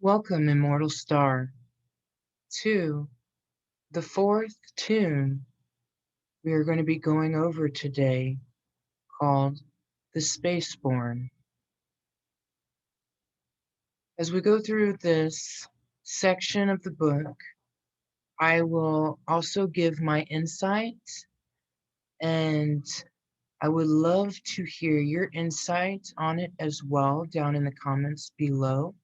Welcome, immortal star, to the fourth tune we are going to be going over today called The Spaceborne. As we go through this section of the book, I will also give my insight, and I would love to hear your insight on it as well down in the comments below.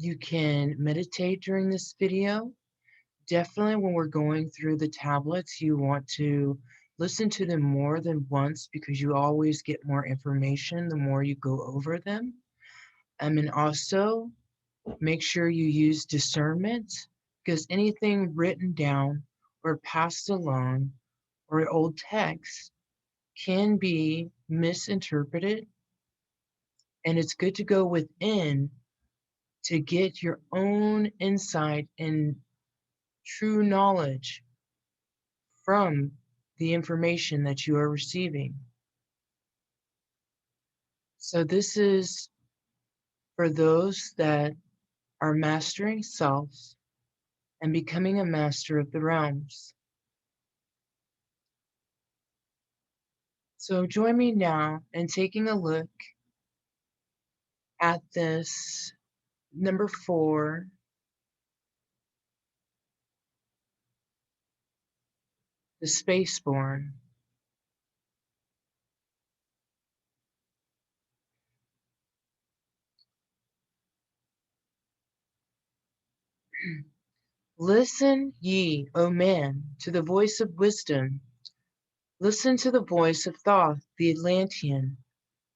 You can meditate during this video. Definitely when we're going through the tablets, you want to listen to them more than once because you always get more information the more you go over them. And also make sure you use discernment because anything written down or passed along or old text can be misinterpreted. And it's good to go within to get your own insight and true knowledge from the information that you are receiving. So this is for those that are mastering self and becoming a master of the realms. So join me now in taking a look at this number 4, the Spaceborne. Listen ye, O man, to the voice of wisdom. Listen to the voice of Thoth the Atlantean.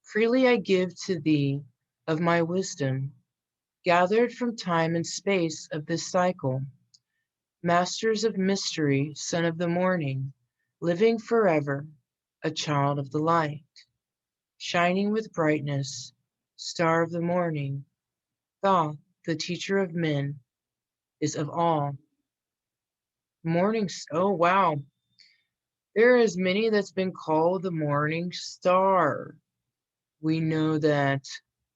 Freely I give to thee of my wisdom, gathered from time and space of this cycle. Masters of mystery, son of the morning, living forever, a child of the light, shining with brightness, star of the morning, Thoth, the teacher of men, is of all. Oh wow, there is many that's been called the morning star. We know that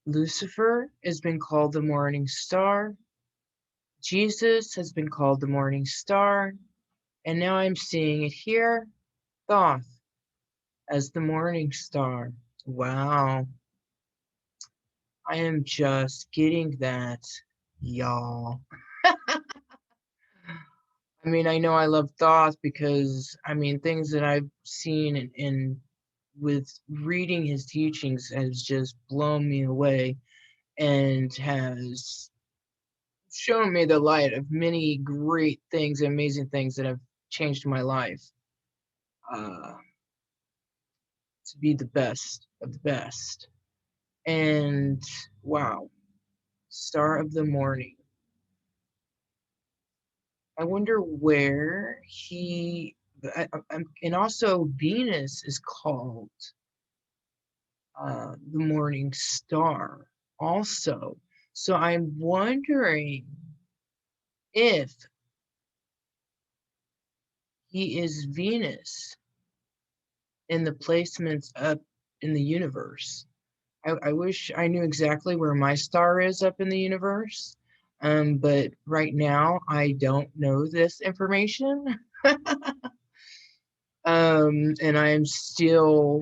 Lucifer has been called the morning star. Jesus has been called the morning star. And now I'm seeing it here, Thoth as the morning star. Wow. I am just getting that, y'all. I mean, I know I love Thoth because, I mean, things that I've seen in with reading his teachings has just blown me away and has shown me the light of many great things, amazing things that have changed my life uh, to be the best of the best. And wow, star of the morning. I wonder where and also Venus is called the morning star also. So I'm wondering if he is Venus in the placements up in the universe. I wish I knew exactly where my star is up in the universe. But right now I don't know this information. And I am still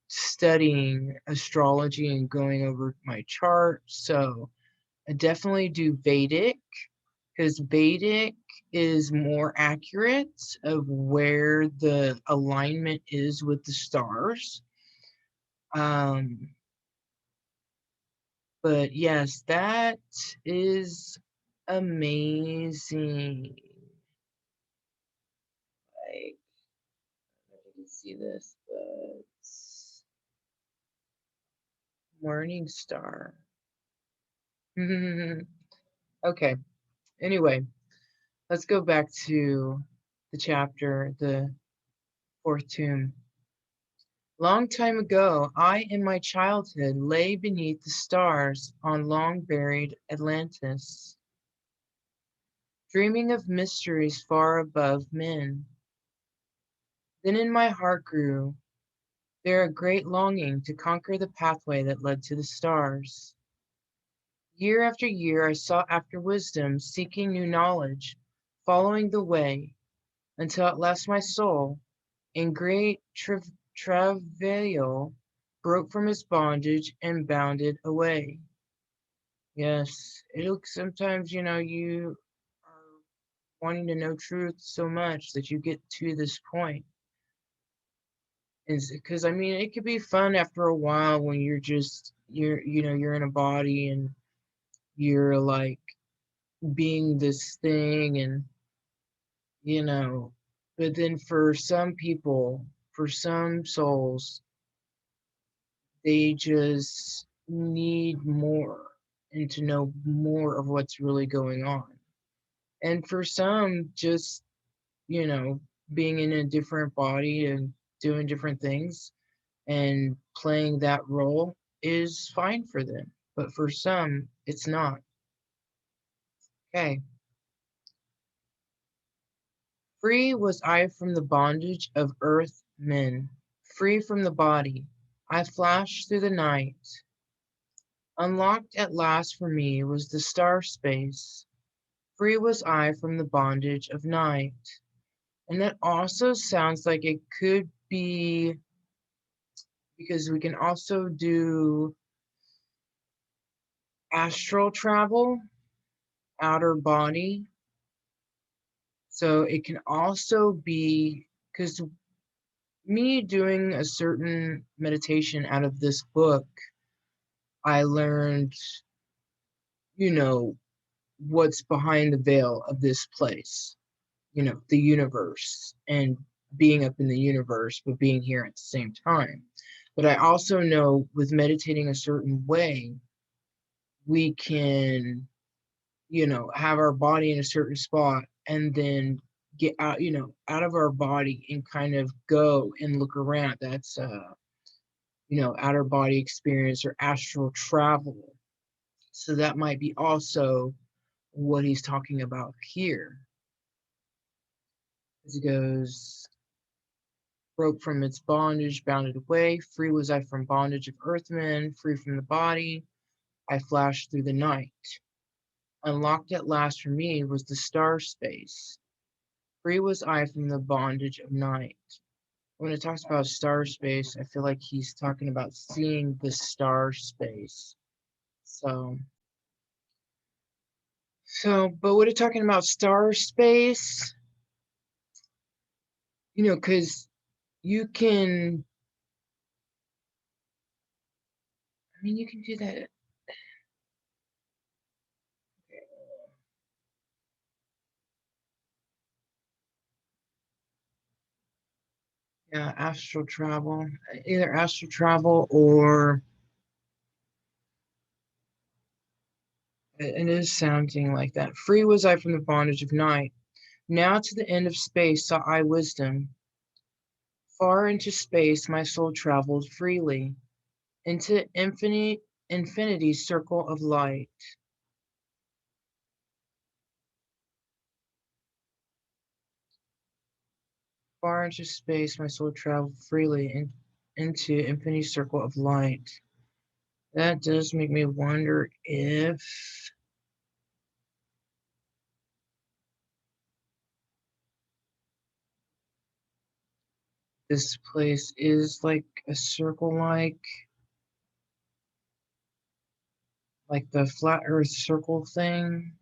studying astrology and going over my chart. So I definitely do Vedic because Vedic is more accurate of where the alignment is with the stars. Um, but yes, that is amazing. Like, I can see this, but Morning Star. Okay. Anyway, let's go back to the chapter, the fourth tomb. Long time ago, I in my childhood lay beneath the stars on long buried Atlantis, dreaming of mysteries far above men. Then in my heart grew there a great longing to conquer the pathway that led to the stars. Year after year I sought after wisdom, seeking new knowledge, following the way, until at last my soul, in great travail, broke from its bondage and bounded away. Yes, it'll sometimes, you are wanting to know truth so much that you get to this point. Is because I mean, it could be fun after a while when you're in a body and you're like being this thing and you know, but then for some people, for some souls, they just need more and to know more of what's really going on. And for some, just, you know, being in a different body and doing different things and playing that role is fine for them. But for some, it's not. Okay. Free was I from the bondage of earth men, free from the body. I flashed through the night. Unlocked at last for me was the star space. Free was I from the bondage of night. And that also sounds like it could be because we can also do astral travel, outer body. So it can also be because me doing a certain meditation out of this book, I learned, you know, what's behind the veil of this place, the universe, and being up in the universe, but being here at the same time. But I also know with meditating a certain way, we can, have our body in a certain spot and then get out, out of our body and kind of go and look around. That's, outer body experience or astral travel. So that might be also what he's talking about here. As he goes, broke from its bondage, bounded away. Free was I from bondage of earthmen, free from the body. I flashed through the night. Unlocked at last for me was the star space. Free was I from the bondage of night. When it talks about star space, I feel like he's talking about seeing the star space. But when it's talking about star space, because you can, you can do that. Yeah, astral travel, either astral travel or it is sounding like that. Free was I from the bondage of night. Now to the end of space saw I wisdom. Far into space my soul traveled freely, into infinity's circle of light. Far into space my soul traveled freely into infinity's circle of light. That does make me wonder if this place is like a circle like the flat earth circle thing,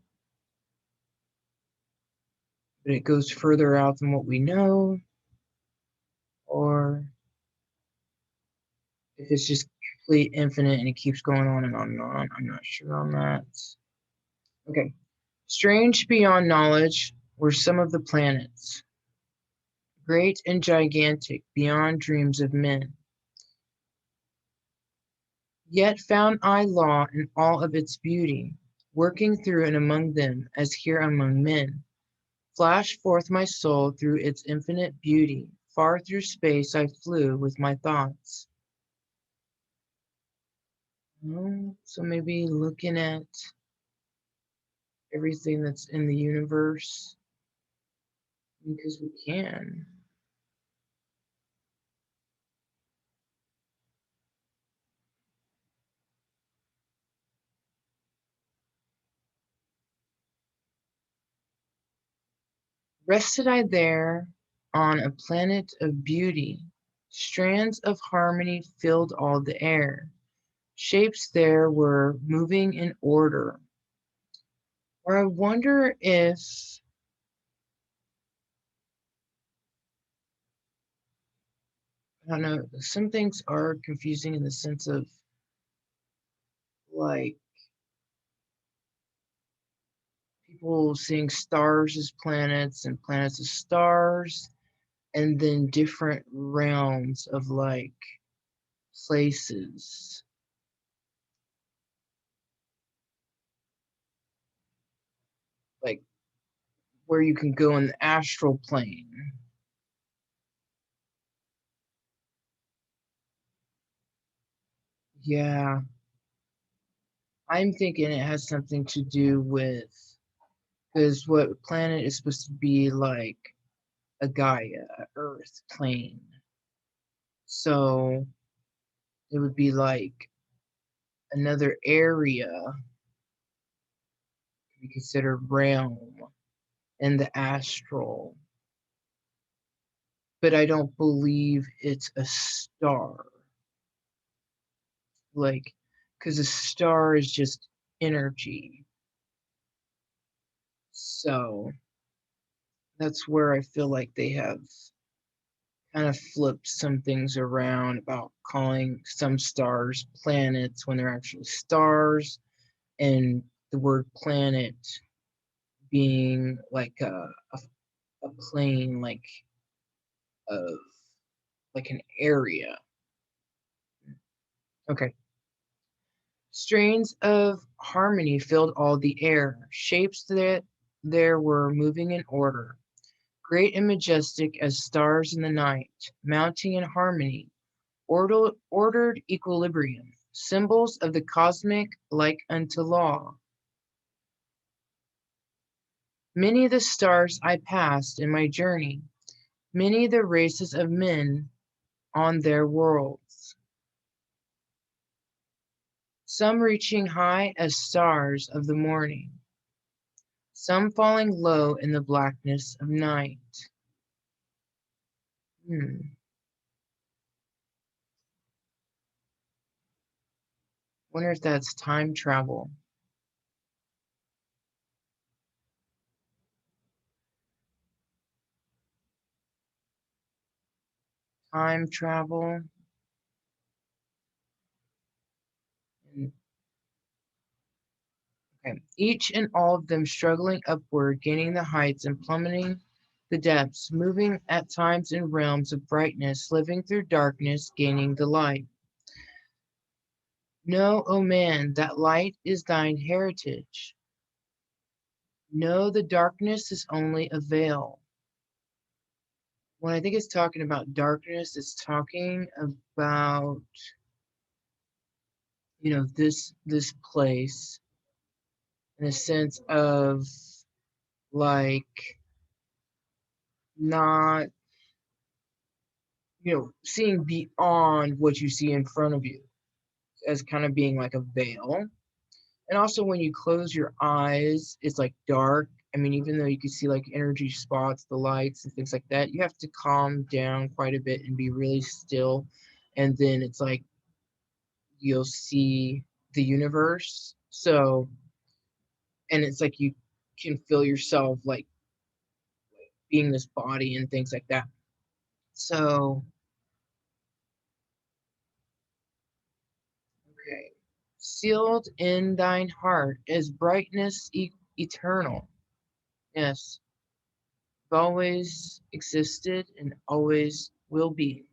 but it goes further out than what we know, or if it's just complete infinite and it keeps going on and on and on. I'm not sure on that. Okay. Strange beyond knowledge were some of the planets, great and gigantic beyond dreams of men. Yet found I law in all of its beauty, working through and among them as here among men. Flashed forth my soul through its infinite beauty. Far through space I flew with my thoughts. So maybe looking at everything that's in the universe because we can. Rested I there on a planet of beauty. Strands of harmony filled all the air. Shapes there were moving in order. Or I wonder if, I don't know, some things are confusing in the sense of like people seeing stars as planets and planets as stars, and then different realms of like places, like where you can go in the astral plane. Yeah, I'm thinking it has something to do with, because what planet is supposed to be like a Gaia, Earth plane. So it would be like another area to be considered realm in the astral. But I don't believe it's a star. Like, because a star is just energy. So that's where I feel like they have kind of flipped some things around about calling some stars planets when they're actually stars, and the word planet being like a plane, like of like an area. Okay. Strains of harmony filled all the air, shapes that there were moving in order, great and majestic as stars in the night, mounting in harmony, ordered equilibrium, symbols of the cosmic like unto law. Many the stars I passed in my journey, many the races of men on their worlds, some reaching high as stars of the morning, some falling low in the blackness of night. Wonder if that's time travel. Time travel. And, okay. Each and all of them struggling upward, gaining the heights and plummeting the depths, moving at times in realms of brightness, living through darkness, gaining the light. Know, O man, that light is thine heritage. Know the darkness is only a veil. When I think it's talking about darkness, it's talking about, this place in a sense of like not, seeing beyond what you see in front of you as kind of being like a veil. And also when you close your eyes, it's like dark. I mean, even though you can see like energy spots, the lights and things like that, you have to calm down quite a bit and be really still. And then it's like you'll see the universe. So, and it's like you can feel yourself like being this body and things like that. So, okay. Sealed in thine heart is brightness eternal. Yes, always existed and always will be.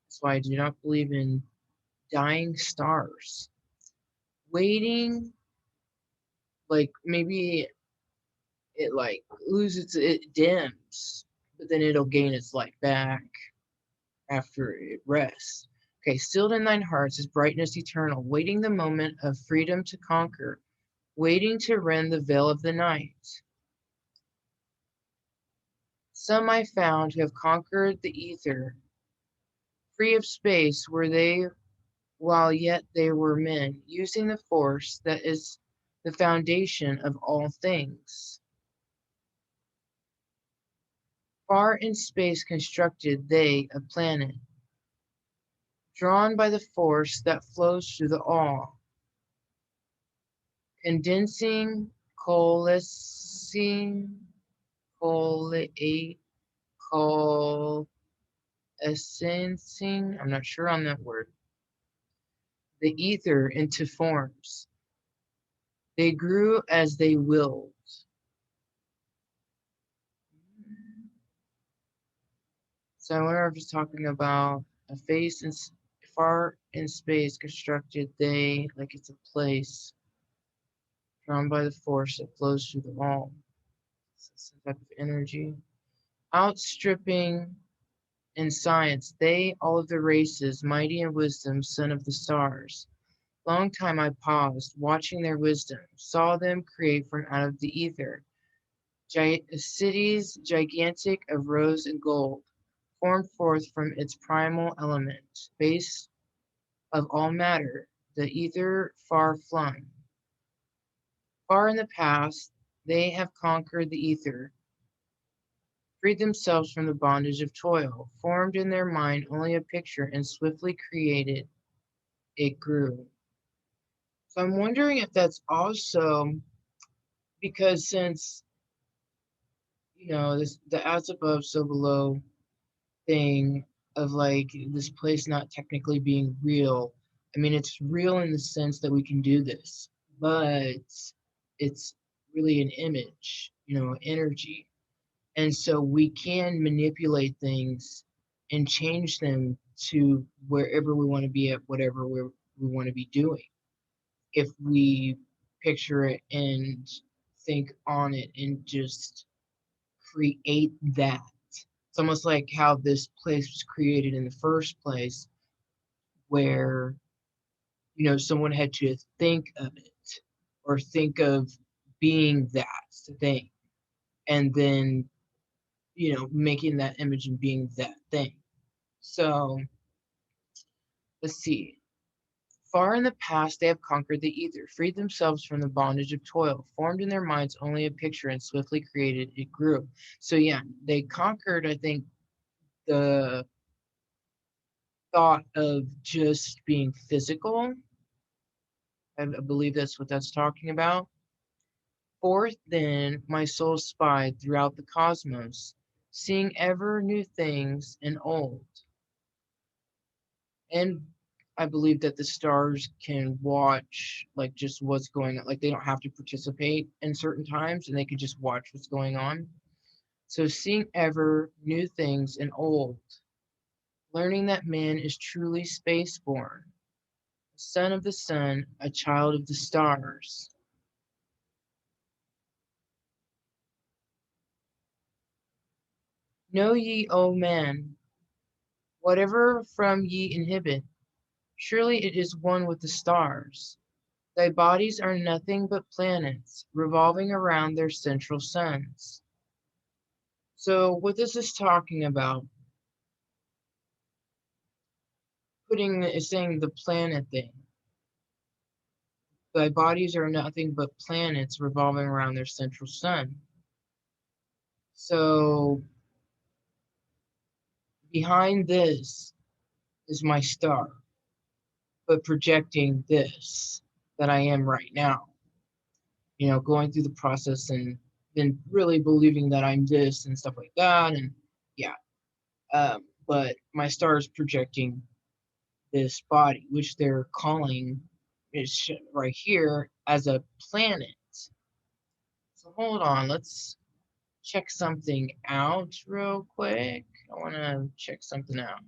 That's why I do not believe in dying stars. Waiting, like maybe it like loses, it dims, but then it'll gain its light back after it rests. Okay, sealed in thine hearts is brightness eternal, waiting the moment of freedom to conquer, waiting to rend the veil of the night. Some I found who have conquered the ether, free of space were they while yet they were men, using the force that is the foundation of all things. Far in space constructed they a planet, drawn by the force that flows through the all, condensing, coalescing, coalescing, I'm not sure on that word, the ether into forms. They grew as they willed. So I wonder if it's talking about a face in far in space constructed they, like it's a place drawn by the force that flows through the all. Some type of energy. Outstripping in science, they, all of the races, mighty in wisdom, son of the stars. Long time I paused, watching their wisdom, saw them create from out of the ether. Cities gigantic of rose and gold, formed forth from its primal element, base of all matter, the ether far flung. Far in the past, they have conquered the ether, freed themselves from the bondage of toil, formed in their mind only a picture, and swiftly created, it grew. So I'm wondering if that's also because since, this the as above, so below thing of like this place not technically being real. I mean, it's real in the sense that we can do this, but it's really an image, energy. And so we can manipulate things and change them to wherever we want to be at whatever we want to be doing. If we picture it and think on it and just create that. It's almost like how this place was created in the first place, where, someone had to think of it or think of being that thing and then, making that image and being that thing. So let's see. Far in the past, they have conquered the ether, freed themselves from the bondage of toil, formed in their minds only a picture, and swiftly created it grew. So, yeah, they conquered, I think, the thought of just being physical. I believe that's what that's talking about. Forth, then, my soul spied throughout the cosmos, seeing ever new things and old. And I believe that the stars can watch like just what's going on. Like they don't have to participate in certain times and they can just watch what's going on. So seeing ever new things and old, learning that man is truly spaceborn, a son of the sun, a child of the stars. Know ye, O man, whatever from ye inhibit, surely it is one with the stars. Thy bodies are nothing but planets revolving around their central suns. So what this is talking about, is saying the planet thing. Thy bodies are nothing but planets revolving around their central sun. So behind this is my star, but projecting this that I am right now. Going through the process and then really believing that I'm this and stuff like that. And yeah, but my star is projecting this body, which they're calling is right here as a planet. So hold on, let's check something out real quick. I want to check something out.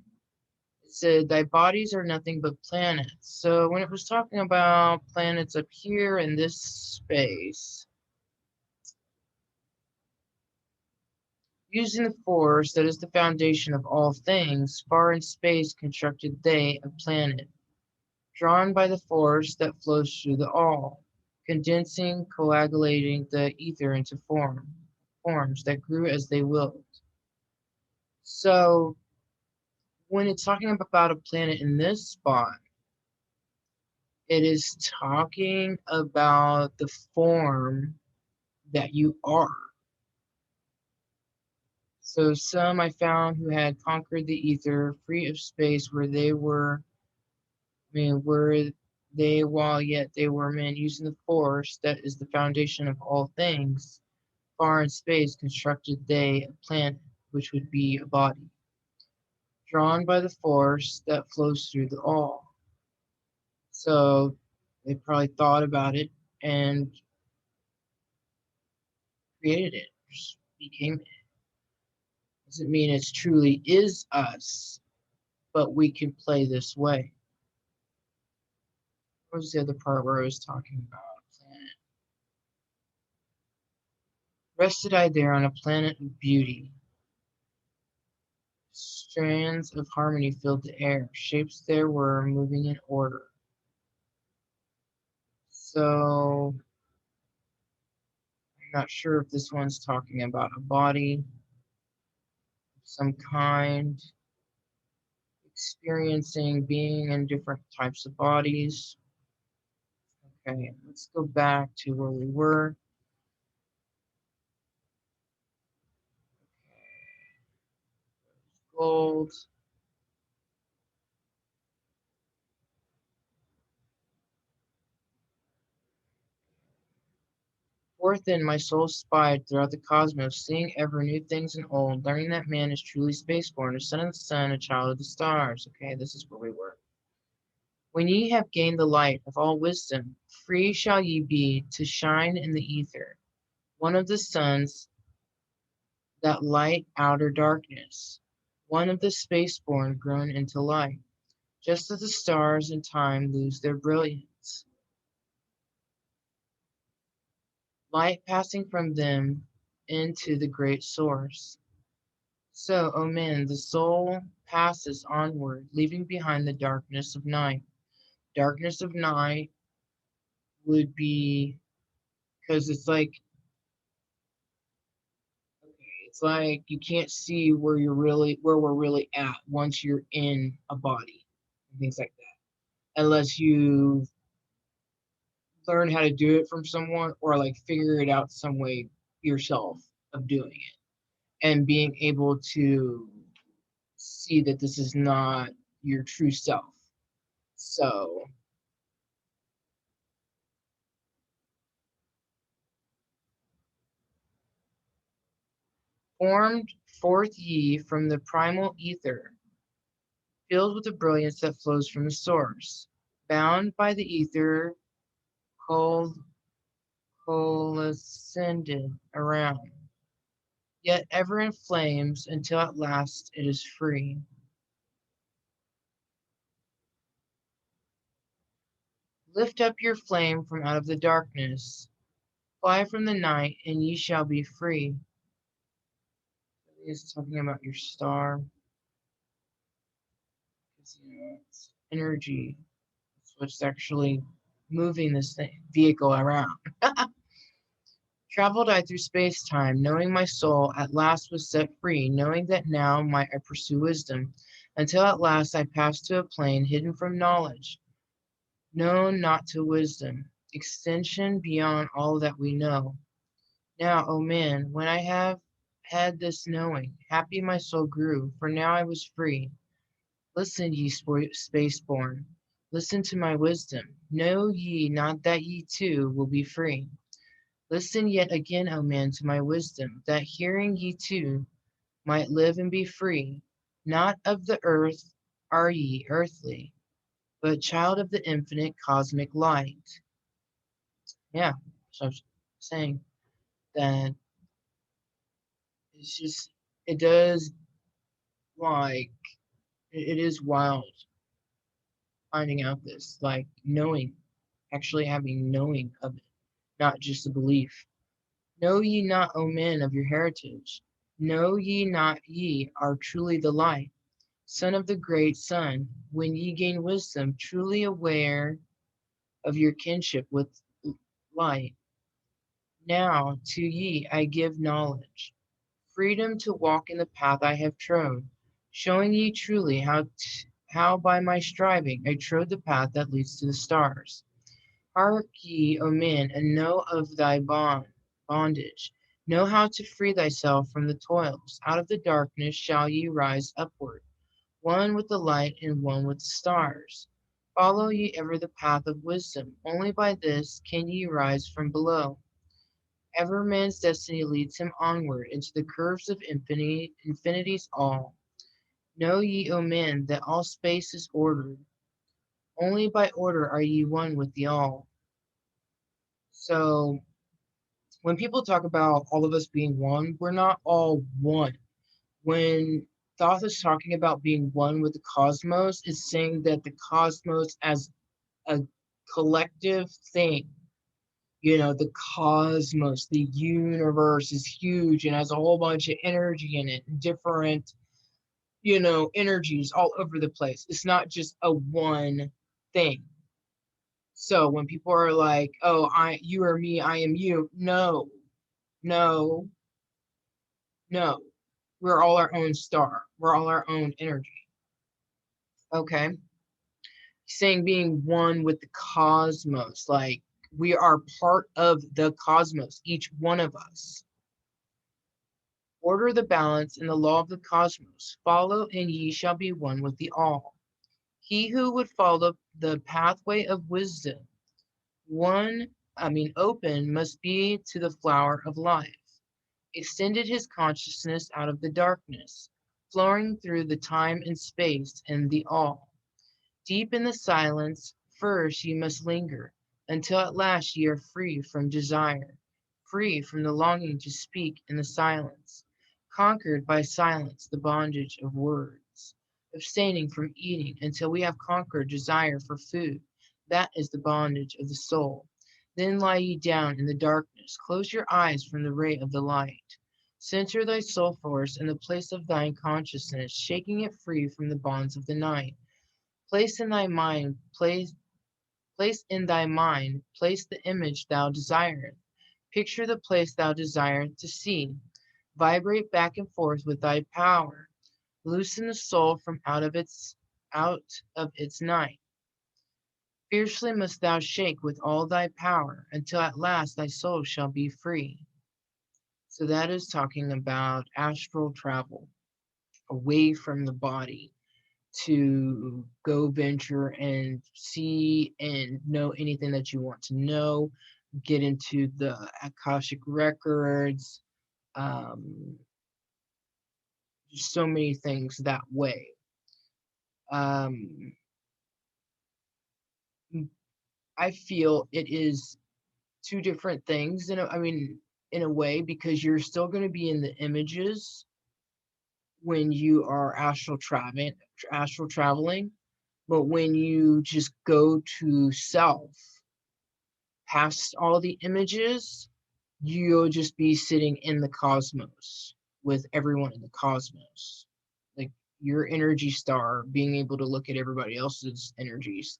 It said, thy bodies are nothing but planets. So when it was talking about planets up here in this space, using the force that is the foundation of all things, far in space constructed they a planet, drawn by the force that flows through the all, condensing, coagulating the ether into forms that grew as they willed. So when it's talking about a planet in this spot, it is talking about the form that you are. So some I found who had conquered the ether, free of space, where they were, were they, while yet they were men, using the force that is the foundation of all things. Far in space constructed they a planet, which would be a body, drawn by the force that flows through the all. So they probably thought about it and created it, just became it. Doesn't mean it's truly is us, but we can play this way. What was the other part where I was talking about a planet? Rested I there on a planet of beauty. Strands of harmony filled the air. Shapes there were moving in order. So I'm not sure if this one's talking about a body of some kind, experiencing being in different types of bodies. Okay, let's go back to where we were. Gold. Forth then my soul spied throughout the cosmos, seeing ever new things and old, learning that man is truly spaceborn, a son of the sun, a child of the stars. Okay, this is where we were. When ye have gained the light of all wisdom, free shall ye be to shine in the ether, one of the suns that light outer darkness, one of the spaceborn grown into light, just as the stars in time lose their brilliance. Light passing from them into the great source. So, O men, the soul passes onward, leaving behind the darkness of night. Darkness of night would be because it's like you can't see where we're really at once you're in a body and things like that, unless you learn how to do it from someone or like figure it out some way yourself of doing it and being able to see that this is not your true self. So, formed forth ye from the primal ether, filled with the brilliance that flows from the source, bound by the ether, cold, coalescended around, yet ever in flames until at last it is free. Lift up your flame from out of the darkness, fly from the night, and ye shall be free. He's talking about your star. Because, it's energy. It's what's actually moving this vehicle around. Traveled I through space time, knowing my soul at last was set free, knowing that now might I pursue wisdom, until at last I passed to a plane hidden from knowledge, known not to wisdom, extension beyond all that we know. Now, O man, when I have had this knowing, happy my soul grew, for now I was free. Listen, ye spaceborn, listen to my wisdom. Know ye not that ye too will be free? Listen yet again, O man, to my wisdom, that hearing ye too might live and be free. Not of the earth are ye earthly, but child of the infinite cosmic light. Yeah, so I'm saying that it's just, it does like, it is wild finding out this, like knowing, actually having knowing of it, not just a belief. Know ye not, O men, of your heritage? Know ye not ye are truly the light, son of the great sun, when ye gain wisdom, truly aware of your kinship with light? Now to ye I give knowledge, freedom to walk in the path I have trod, showing ye truly how by my striving I trod the path that leads to the stars. Hark ye, O men, and know of thy bondage. Know how to free thyself from the toils. Out of the darkness shall ye rise upward, one with the light and one with the stars. Follow ye ever the path of wisdom. Only by this can ye rise from below. Ever man's destiny leads him onward into the curves of infinity's all. Know ye, O men, that all space is ordered. Only by order are ye one with the all. So when people talk about all of us being one, we're not all one. When Thoth is talking about being one with the cosmos, it's saying that the cosmos as a collective thing, the cosmos, the universe is huge and has a whole bunch of energy in it, different, energies all over the place. It's not just a one thing. So when people are like, "Oh, you are me, I am you," no, no, no. We're all our own star. We're all our own energy. Okay. Saying being one with the cosmos, like we are part of the cosmos, each one of us. Order the balance in the law of the cosmos. Follow, and ye shall be one with the all. He who would follow the pathway of wisdom, open must be to the flower of life. Extended his consciousness out of the darkness, flowing through the time and space and the all. Deep in the silence, first ye must linger, until at last ye are free from desire, free from the longing to speak in the silence, conquered by silence the bondage of words, abstaining from eating until we have conquered desire for food. That is the bondage of the soul. Then lie ye down in the darkness, close your eyes from the ray of the light. Center thy soul force in the place of thine consciousness, shaking it free from the bonds of the night. Place in thy mind, place in thy mind, place the image thou desirest. Picture the place thou desire to see. Vibrate back and forth with thy power. Loosen the soul from out of its night. Fiercely must thou shake with all thy power, until at last thy soul shall be free. So that is talking about astral travel away from the body, to go venture and see and know anything that you want to know, get into the Akashic records, um, just so many things that way. Um, I feel it is two different things, in a way, because you're still going to be in the images when you are astral traveling, but when you just go to self, past all the images, you'll just be sitting in the cosmos with everyone in the cosmos. Like your energy star being able to look at everybody else's energies,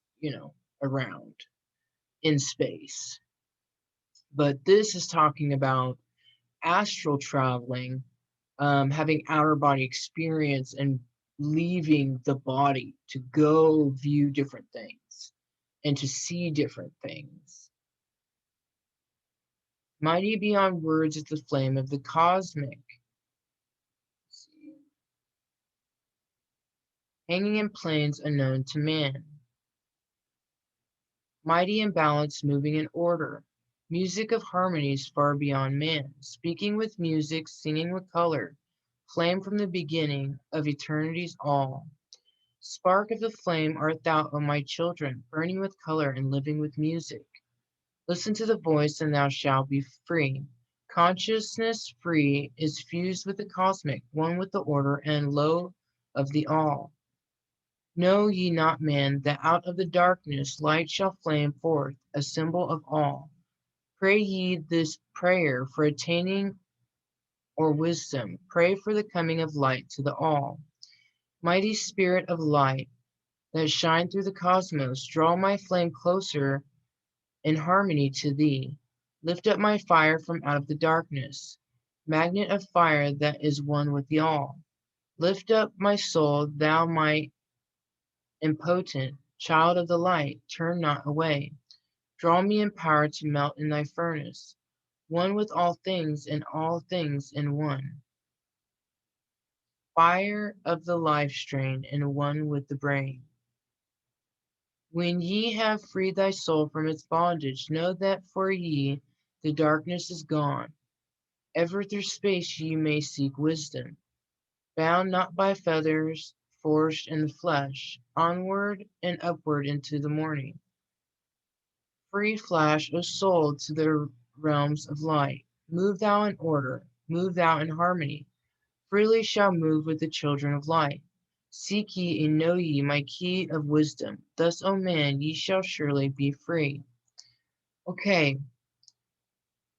around in space. But this is talking about astral traveling, having outer body experience and leaving the body to go view different things and to see different things. Mighty beyond words is the flame of the cosmic, hanging in planes unknown to man. Mighty in balance, moving in order. Music of harmonies far beyond man. Speaking with music, singing with color. Flame from the beginning of eternity's all. Spark of the flame art thou, O my children, burning with color and living with music. Listen to the voice, and thou shalt be free. Consciousness free is fused with the cosmic, one with the order and low of the all. Know ye not, man, that out of the darkness light shall flame forth, a symbol of all. Pray ye this prayer for attaining or wisdom. Pray for the coming of light to the all. Mighty spirit of light that shine through the cosmos, draw my flame closer in harmony to thee. Lift up my fire from out of the darkness, magnet of fire that is one with the all. Lift up my soul, thou my impotent child of the light, turn not away. Draw me in power to melt in thy furnace. one with all things and all things in one. Fire of the life strain and one with the brain. When ye have freed thy soul from its bondage, know that for ye the darkness is gone. Ever through space ye may seek wisdom, bound not by feathers, forged in the flesh, onward and upward into the morning. Free flash, O soul, to the realms of light. Move thou in order, move thou in harmony. Freely shall move with the children of light. Seek ye and know ye my key of wisdom. Thus, O man, ye shall surely be free. Okay,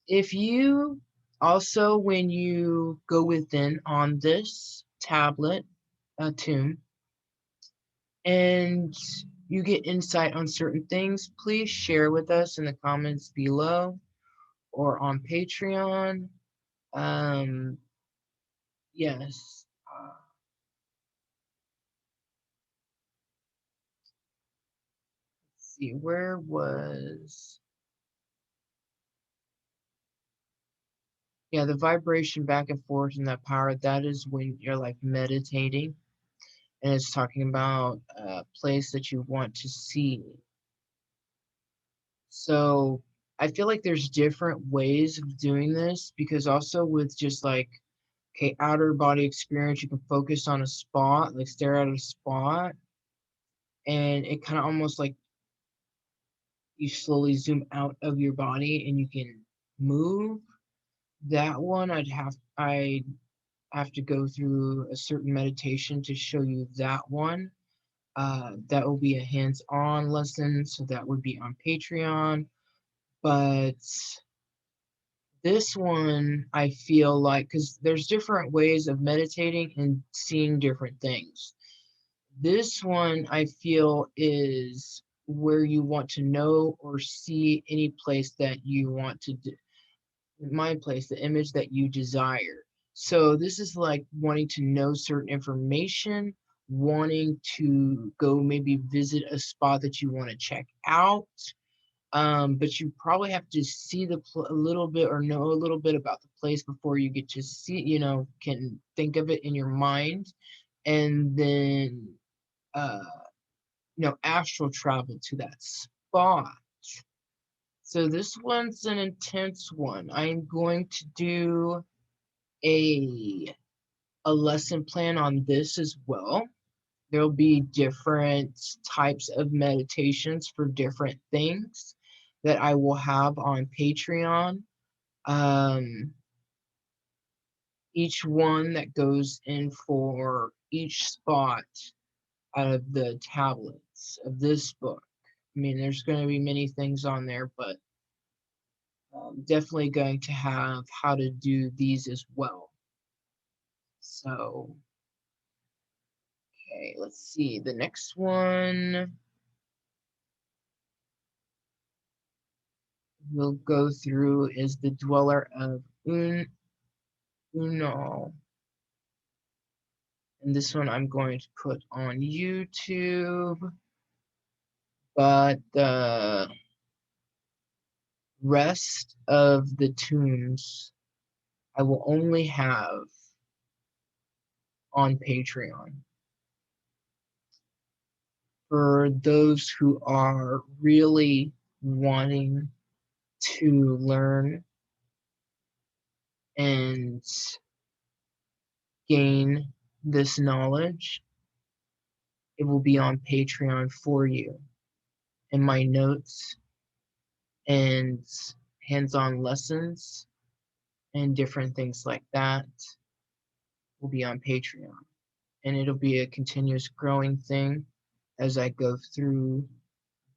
if you also, when you go within on this tablet, tome, and you get insight on certain things, please share with us in the comments below or on Patreon. Um, yes. Let's see, where was... Yeah, the vibration back and forth and that power, that is when you're like meditating, and it's talking about a place that you want to see. So I feel like there's different ways of doing this, because also with just like, okay, outer body experience, you can focus on a spot, like stare at a spot, and it kind of almost like you slowly zoom out of your body and you can move. That one I have to go through a certain meditation to show you that one. That will be a hands-on lesson, so that would be on Patreon. But this one, I feel like, because there's different ways of meditating and seeing different things. This one, I feel, is where you want to know or see any place that you want to my place, the image that you desire. So this is like wanting to know certain information, wanting to go maybe visit a spot that you want to check out. But you probably have to see a little bit or know a little bit about the place before you get to see, can think of it in your mind, and then, uh, astral travel to that spot. So this one's an intense one. I'm going to do a lesson plan on this as well. There'll be different types of meditations for different things that I will have on Patreon. Um, each one that goes in for each spot out of the tablets of this book. I mean, there's going to be many things on there, but definitely going to have how to do these as well. So, okay, let's see. The next one we'll go through is the Dweller of Unal. And this one I'm going to put on YouTube. But the rest of the tunes I will only have on Patreon. For those who are really wanting to learn and gain this knowledge, it will be on Patreon for you. And my notes and hands-on lessons and different things like that will be on Patreon. And it'll be a continuous growing thing as I go through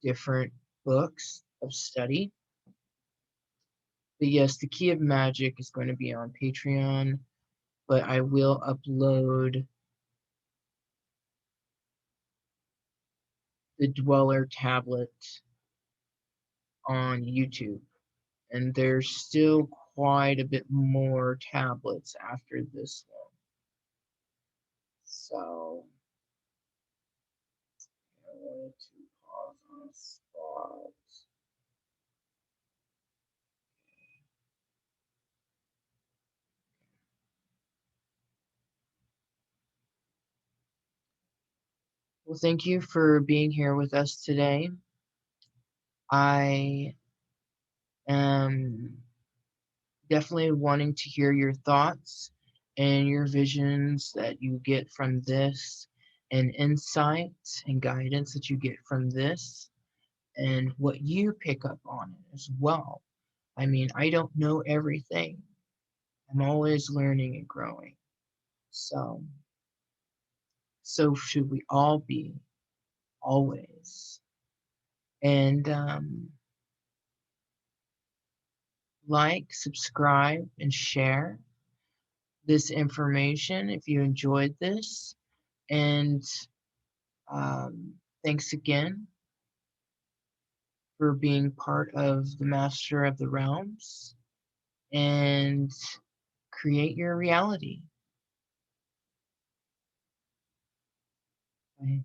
different books of study. But yes, the Key of Magic is going to be on Patreon, but I will upload the Dweller tablet on YouTube. And there's still quite a bit more tablets after this one. So I wanted to pause on a spot. Well, thank you for being here with us today. I am definitely wanting to hear your thoughts and your visions that you get from this, and insights and guidance that you get from this, and what you pick up on it as well. I mean, I don't know everything. I'm always learning and growing. So, so should we all be, always. And like, subscribe, and share this information if you enjoyed this. And um, thanks again for being part of the Master of the Realms, and create your reality. Bye.